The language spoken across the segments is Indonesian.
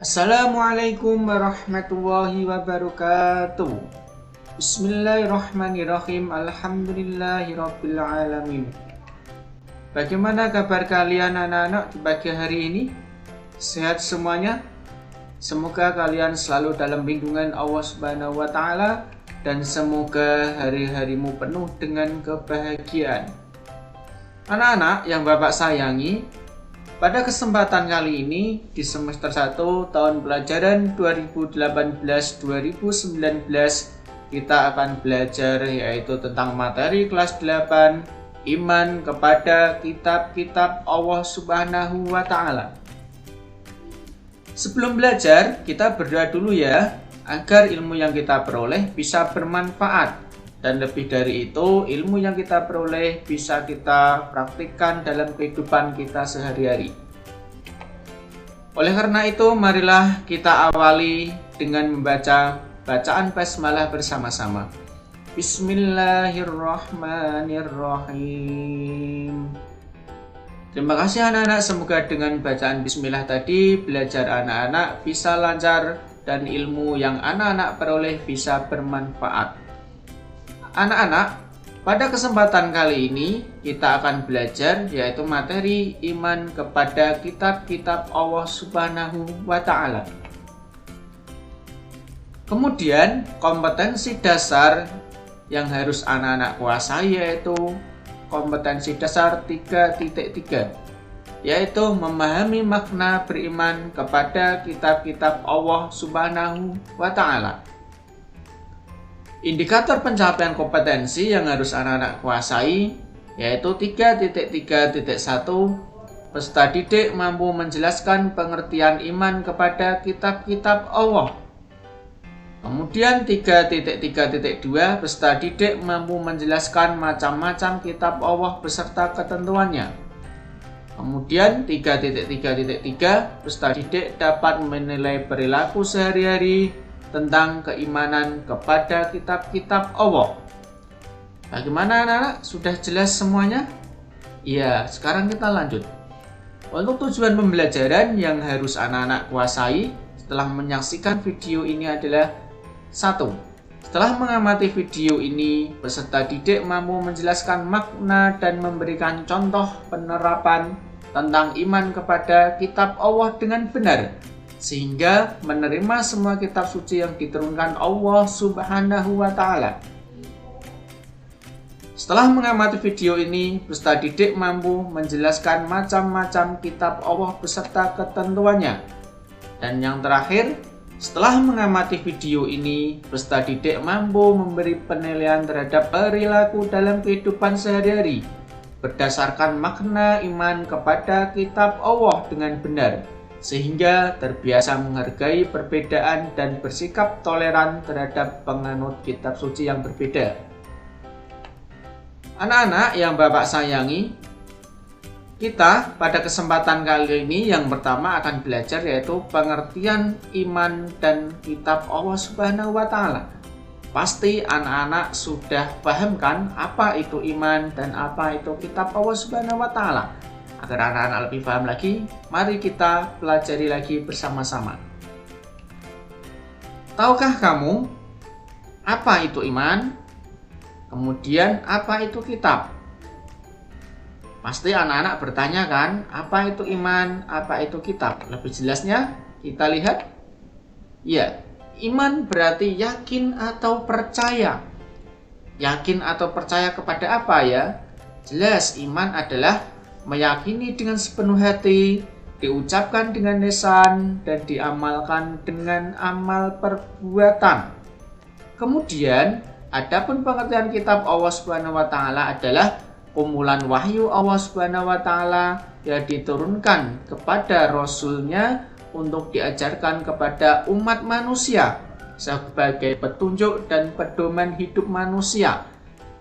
Assalamualaikum warahmatullahi wabarakatuh. Bismillahirrahmanirrahim. Alhamdulillahirabbil alamin. Bagaimana kabar kalian anak-anak di pagi hari ini? Sehat semuanya? Semoga kalian selalu dalam lindungan Allah Subhanahu wa taala dan semoga hari-harimu penuh dengan kebahagiaan. Anak-anak yang Bapak sayangi, pada kesempatan kali ini di semester 1 tahun pelajaran 2018-2019 kita akan belajar yaitu tentang materi kelas 8 iman kepada kitab-kitab Allah Subhanahu wa taala. Sebelum belajar, kita berdoa dulu ya agar ilmu yang kita peroleh bisa bermanfaat. Dan lebih dari itu, ilmu yang kita peroleh bisa kita praktikkan dalam kehidupan kita sehari-hari. Oleh karena itu, marilah kita awali dengan membaca bacaan basmalah bersama-sama. Bismillahirrahmanirrahim. Terima kasih anak-anak, semoga dengan bacaan bismillah tadi, belajar anak-anak bisa lancar dan ilmu yang anak-anak peroleh bisa bermanfaat. Anak-anak, pada kesempatan kali ini kita akan belajar yaitu materi iman kepada kitab-kitab Allah Subhanahu wa taala. Kemudian kompetensi dasar yang harus anak-anak kuasai yaitu kompetensi dasar 3.3, yaitu memahami makna beriman kepada kitab-kitab Allah Subhanahu wa taala. Indikator pencapaian kompetensi yang harus anak-anak kuasai yaitu 3.3.1. Peserta didik mampu menjelaskan pengertian iman kepada kitab-kitab Allah. Kemudian 3.3.2. Peserta didik mampu menjelaskan macam-macam kitab Allah beserta ketentuannya. Kemudian 3.3.3. Peserta didik dapat menilai perilaku sehari-hari tentang keimanan kepada kitab-kitab Allah. Bagaimana anak-anak? Sudah jelas semuanya? Ya, sekarang kita lanjut. Untuk tujuan pembelajaran yang harus anak-anak kuasai setelah menyaksikan video ini adalah 1. Setelah mengamati video ini, peserta didik mampu menjelaskan makna dan memberikan contoh penerapan tentang iman kepada kitab Allah dengan benar, sehingga menerima semua kitab suci yang diturunkan Allah Subhanahu wa taala. Setelah mengamati video ini, peserta didik mampu menjelaskan macam-macam kitab Allah beserta ketentuannya. Dan yang terakhir, setelah mengamati video ini, peserta didik mampu memberi penilaian terhadap perilaku dalam kehidupan sehari-hari berdasarkan makna iman kepada kitab Allah dengan benar, sehingga terbiasa menghargai perbedaan dan bersikap toleran terhadap penganut kitab suci yang berbeda. Anak-anak yang Bapak sayangi, kita pada kesempatan kali ini yang pertama akan belajar yaitu pengertian iman dan kitab Allah Subhanahu wa taala. Pasti anak-anak sudah paham kan apa itu iman dan apa itu kitab Allah Subhanahu wa taala? Agar anak-anak lebih paham lagi, mari kita pelajari lagi bersama-sama. Tahukah kamu apa itu iman? Kemudian apa itu kitab? Pasti anak-anak bertanya kan, apa itu iman, apa itu kitab? Lebih jelasnya kita lihat. Ya, iman berarti yakin atau percaya. Yakin atau percaya kepada apa ya? Jelas, iman adalah meyakini dengan sepenuh hati, diucapkan dengan lisan, dan diamalkan dengan amal perbuatan. Kemudian, adapun pengertian kitab Allah Subhanahu wa taala adalah kumpulan wahyu Allah Subhanahu wa taala yang diturunkan kepada Rasul-Nya untuk diajarkan kepada umat manusia sebagai petunjuk dan pedoman hidup manusia.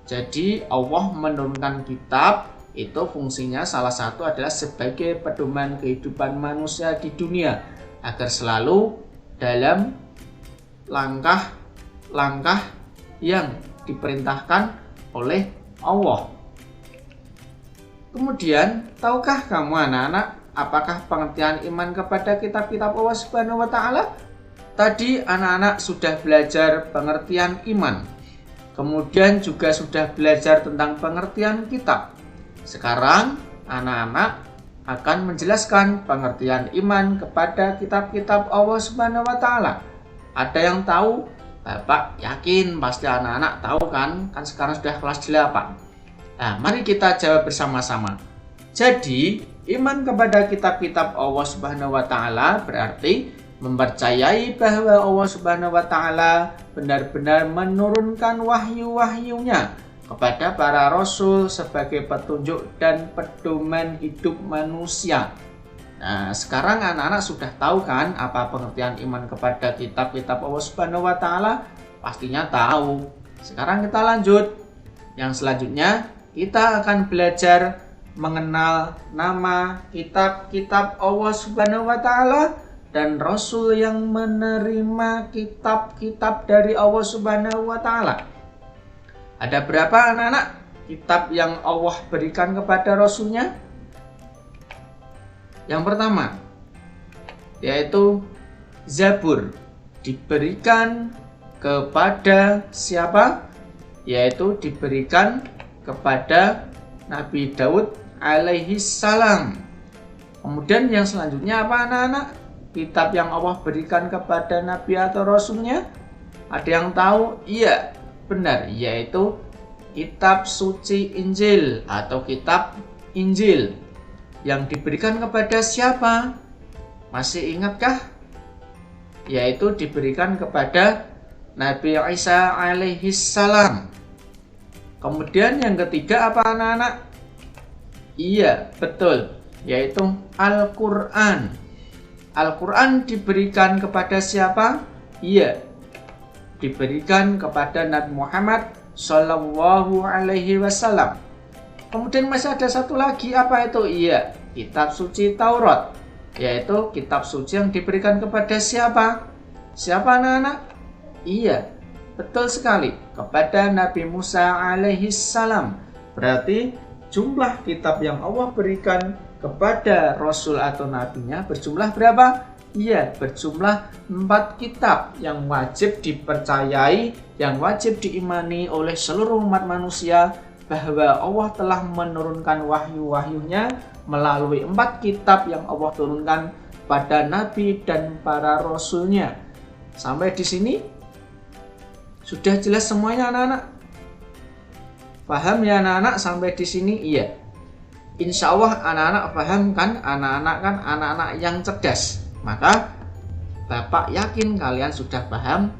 Jadi, Allah menurunkan kitab itu fungsinya salah satu adalah sebagai pedoman kehidupan manusia di dunia agar selalu dalam langkah-langkah yang diperintahkan oleh Allah. Kemudian, tahukah kamu anak-anak apakah pengertian iman kepada kitab-kitab Allah Subhanahu wa taala? Tadi anak-anak sudah belajar pengertian iman. Kemudian juga sudah belajar tentang pengertian kitab. Sekarang anak-anak akan menjelaskan pengertian iman kepada kitab-kitab Allah Subhanahu wa taala. Ada yang tahu? Bapak yakin pasti anak-anak tahu kan? Kan sekarang sudah kelas 8. Nah, mari kita jawab bersama-sama. Jadi, iman kepada kitab-kitab Allah Subhanahu wa taala berarti mempercayai bahwa Allah Subhanahu wa taala benar-benar menurunkan wahyu-wahyunya kepada para rasul sebagai petunjuk dan pedoman hidup manusia. Nah, sekarang anak-anak sudah tahu kan apa pengertian iman kepada kitab-kitab Allah Subhanahu wa taala? Pastinya tahu. Sekarang kita lanjut. Yang selanjutnya kita akan belajar mengenal nama kitab-kitab Allah Subhanahu wa taala dan rasul yang menerima kitab-kitab dari Allah Subhanahu wa taala. Ada berapa anak-anak kitab yang Allah berikan kepada rasulnya? Yang pertama yaitu Zabur, diberikan kepada siapa? Yaitu diberikan kepada Nabi Daud alaihi salam. Kemudian yang selanjutnya apa anak-anak? Kitab yang Allah berikan kepada Nabi atau Rasulnya? Ada yang tahu? Iya, benar, yaitu kitab suci Injil atau kitab Injil. Yang diberikan kepada siapa? Masih ingatkah? Yaitu diberikan kepada Nabi Isa alaihi salam. Kemudian yang ketiga apa anak-anak? Iya, betul, yaitu Al-Quran. Al-Quran diberikan kepada siapa? Iya, diberikan kepada Nabi Muhammad Sallallahu Alaihi Wasallam. Kemudian masih ada satu lagi, apa itu? Iya, kitab suci Taurat, yaitu kitab suci yang diberikan kepada siapa? Siapa anak-anak? Iya, betul sekali, kepada Nabi Musa alaihi salam. Berarti jumlah kitab yang Allah berikan kepada Rasul atau Nabinya berjumlah berapa? Iya, berjumlah 4 kitab yang wajib dipercayai, yang wajib diimani oleh seluruh umat manusia bahwa Allah telah menurunkan wahyu-wahyunya melalui 4 kitab yang Allah turunkan pada Nabi dan para Rasulnya. Sampai di sini sudah jelas semuanya anak-anak? Paham ya anak-anak sampai di sini? Iya. Insya Allah anak-anak paham kan? Anak-anak kan anak-anak yang cerdas. Maka Bapak yakin kalian sudah paham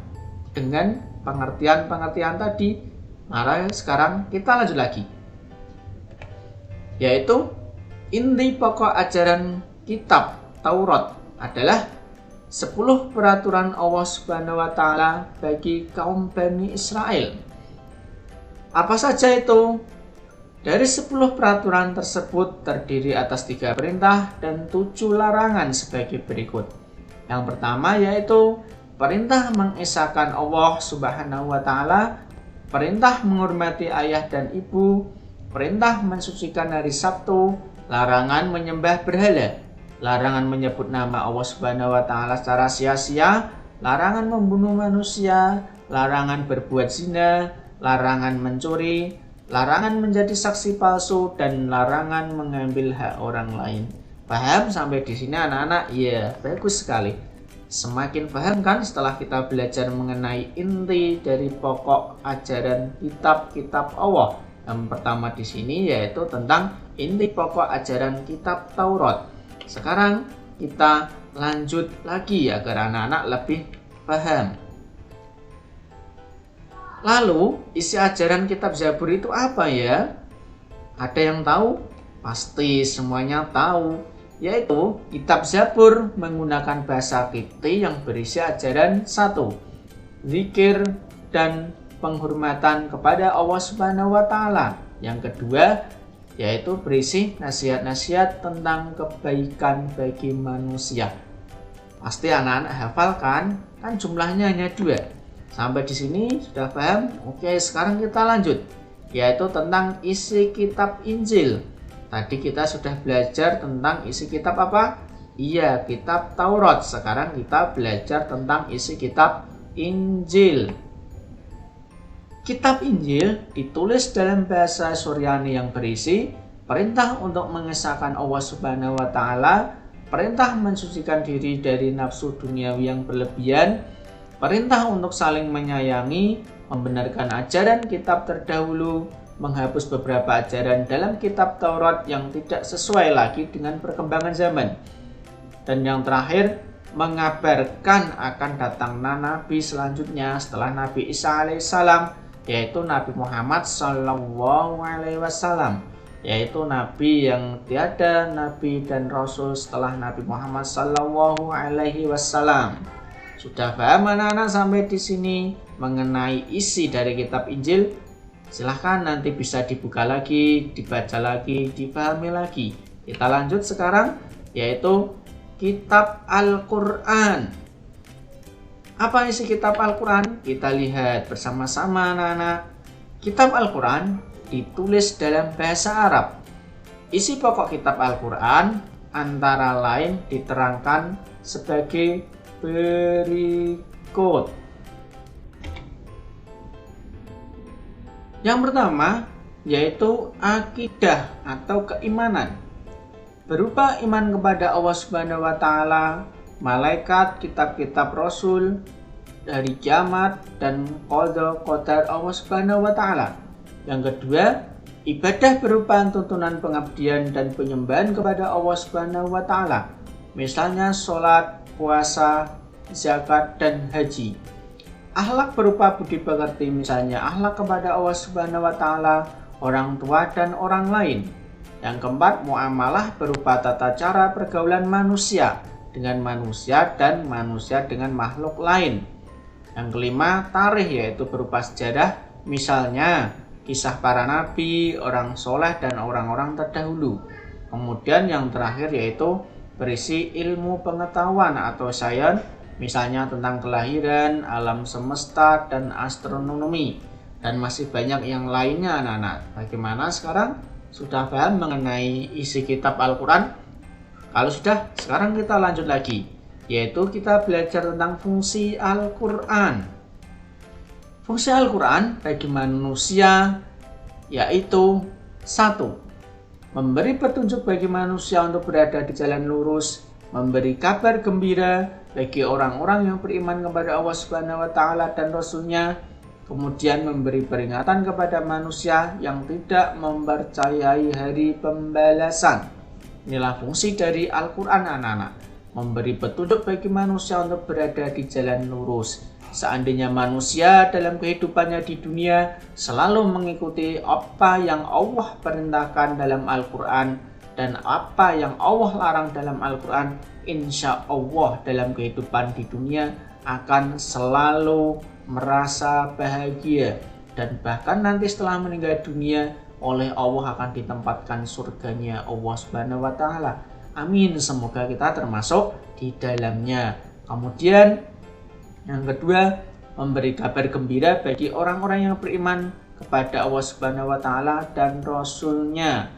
dengan pengertian-pengertian tadi. Mari sekarang kita lanjut lagi. Yaitu inti pokok ajaran kitab Taurat adalah 10 peraturan Allah Subhanahu wa taala bagi kaum Bani Israel. Apa saja itu? Dari 10 peraturan tersebut terdiri atas 3 perintah dan 7 larangan sebagai berikut. Yang pertama yaitu perintah mengesahkan Allah Subhanahu wa taala, perintah menghormati ayah dan ibu, perintah mensucikan hari Sabtu, larangan menyembah berhala, larangan menyebut nama Allah Subhanahu wa taala secara sia-sia, larangan membunuh manusia, larangan berbuat zina, larangan mencuri, larangan menjadi saksi palsu, dan larangan mengambil hak orang lain. Paham sampai di sini anak-anak? Iya, bagus sekali. Semakin paham kan setelah kita belajar mengenai inti dari pokok ajaran kitab-kitab Allah. Yang pertama di sini yaitu tentang inti pokok ajaran kitab Taurat. Sekarang kita lanjut lagi agar anak-anak lebih paham. Lalu, isi ajaran kitab Zabur itu apa ya? Ada yang tahu? Pasti semuanya tahu. Yaitu, kitab Zabur menggunakan bahasa Kipti yang berisi ajaran 1. Zikir dan penghormatan kepada Allah Subhanahu wa taala. Yang kedua, yaitu berisi nasihat-nasihat tentang kebaikan bagi manusia. Pasti anak-anak hafal kan? Kan jumlahnya hanya 2. Sampai di sini sudah paham? Oke, sekarang kita lanjut, yaitu tentang isi kitab Injil. Tadi kita sudah belajar tentang isi kitab apa? Iya, kitab Taurat. Sekarang kita belajar tentang isi kitab Injil. Kitab Injil ditulis dalam bahasa Suryani yang berisi perintah untuk mengesahkan Allah Subhanahu wa taala, perintah mensucikan diri dari nafsu duniawi yang berlebihan, perintah untuk saling menyayangi, membenarkan ajaran kitab terdahulu, menghapus beberapa ajaran dalam kitab Taurat yang tidak sesuai lagi dengan perkembangan zaman. Dan yang terakhir, mengabarkan akan datangnya nabi selanjutnya setelah Nabi Isa alaihissalam, yaitu Nabi Muhammad sallallahu alaihi wasallam, yaitu nabi yang tiada nabi dan rasul setelah Nabi Muhammad sallallahu alaihi wasallam. Sudah paham anak-anak sampai di sini mengenai isi dari kitab Injil? Silahkan nanti bisa dibuka lagi, dibaca lagi, dipahami lagi. Kita lanjut sekarang, yaitu kitab Al-Quran. Apa isi kitab Al-Quran? Kita lihat bersama-sama anak-anak. Kitab Al-Quran ditulis dalam bahasa Arab. Isi pokok kitab Al-Quran antara lain diterangkan sebagai berikut. Yang pertama yaitu akidah atau keimanan, berupa iman kepada Allah Subhanahu wa taala, malaikat, kitab-kitab rasul, hari kiamat, dan qada qadar Allah Subhanahu wa taala. Yang kedua, ibadah berupa tuntunan pengabdian dan penyembahan kepada Allah Subhanahu wa taala, misalnya sholat, puasa, zakat, dan haji. Akhlak berupa budi pekerti, misalnya akhlak kepada Allah Subhanahu wa taala, orang tua, dan orang lain. Yang keempat, muamalah berupa tata cara pergaulan manusia dengan manusia dan manusia dengan makhluk lain. Yang kelima, tarikh, yaitu berupa sejarah, misalnya kisah para nabi, orang soleh, dan orang-orang terdahulu. Kemudian yang terakhir yaitu berisi ilmu pengetahuan atau sains, misalnya tentang kelahiran, alam semesta, dan astronomi, dan masih banyak yang lainnya anak-anak. Bagaimana sekarang? Sudah paham mengenai isi kitab Al-Quran? Kalau sudah, sekarang kita lanjut lagi, yaitu kita belajar tentang fungsi Al-Quran. Fungsi Al-Quran bagi manusia yaitu 1. Memberi petunjuk bagi manusia untuk berada di jalan lurus, memberi kabar gembira bagi orang-orang yang beriman kepada Allah Subhanahu wa taala dan Rasul-Nya, kemudian memberi peringatan kepada manusia yang tidak mempercayai hari pembalasan. Inilah fungsi dari Al-Quran anak-anak, memberi petunjuk bagi manusia untuk berada di jalan lurus. Seandainya manusia dalam kehidupannya di dunia selalu mengikuti apa yang Allah perintahkan dalam Al-Quran dan apa yang Allah larang dalam Al-Quran, insya Allah dalam kehidupan di dunia akan selalu merasa bahagia, dan bahkan nanti setelah meninggal dunia oleh Allah akan ditempatkan surganya Allah Subhanahu wa taala. Amin, semoga kita termasuk di dalamnya. Kemudian yang kedua, memberi kabar gembira bagi orang-orang yang beriman kepada Allah Subhanahu wa taala dan Rasul-Nya.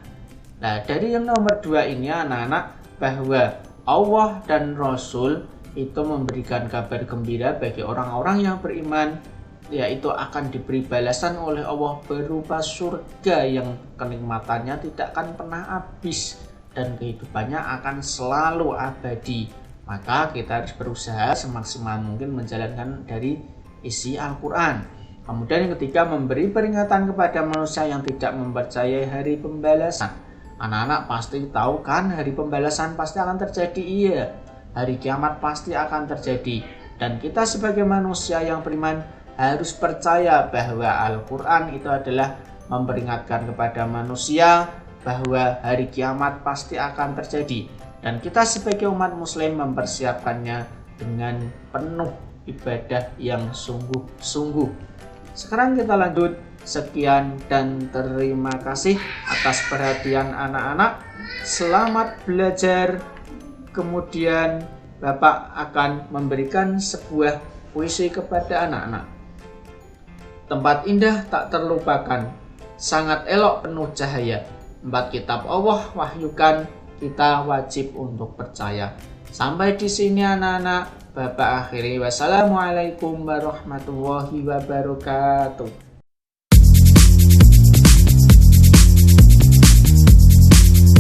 Nah, dari yang nomor 2 ini anak-anak, bahwa Allah dan Rasul itu memberikan kabar gembira bagi orang-orang yang beriman, yaitu akan diberi balasan oleh Allah berupa surga yang kenikmatannya tidak akan pernah habis dan kehidupannya akan selalu abadi. Maka kita harus berusaha semaksimal mungkin menjalankan dari isi Al-Quran. Kemudian yang ketiga, memberi peringatan kepada manusia yang tidak mempercayai hari pembalasan. Anak-anak pasti tahu kan, hari pembalasan pasti akan terjadi. Iya, hari kiamat pasti akan terjadi. Dan kita sebagai manusia yang beriman harus percaya bahwa Al-Quran itu adalah memperingatkan kepada manusia bahwa hari kiamat pasti akan terjadi. Dan kita sebagai umat muslim mempersiapkannya dengan penuh ibadah yang sungguh-sungguh. Sekarang kita lanjut. Sekian dan terima kasih atas perhatian anak-anak. Selamat belajar. Kemudian Bapak akan memberikan sebuah puisi kepada anak-anak. Tempat indah tak terlupakan, sangat elok penuh cahaya. 4 kitab Allah wahyukan, kita wajib untuk percaya. Sampai di sini anak-anak, Bapak akhiri. Wassalamualaikum warahmatullahi wabarakatuh.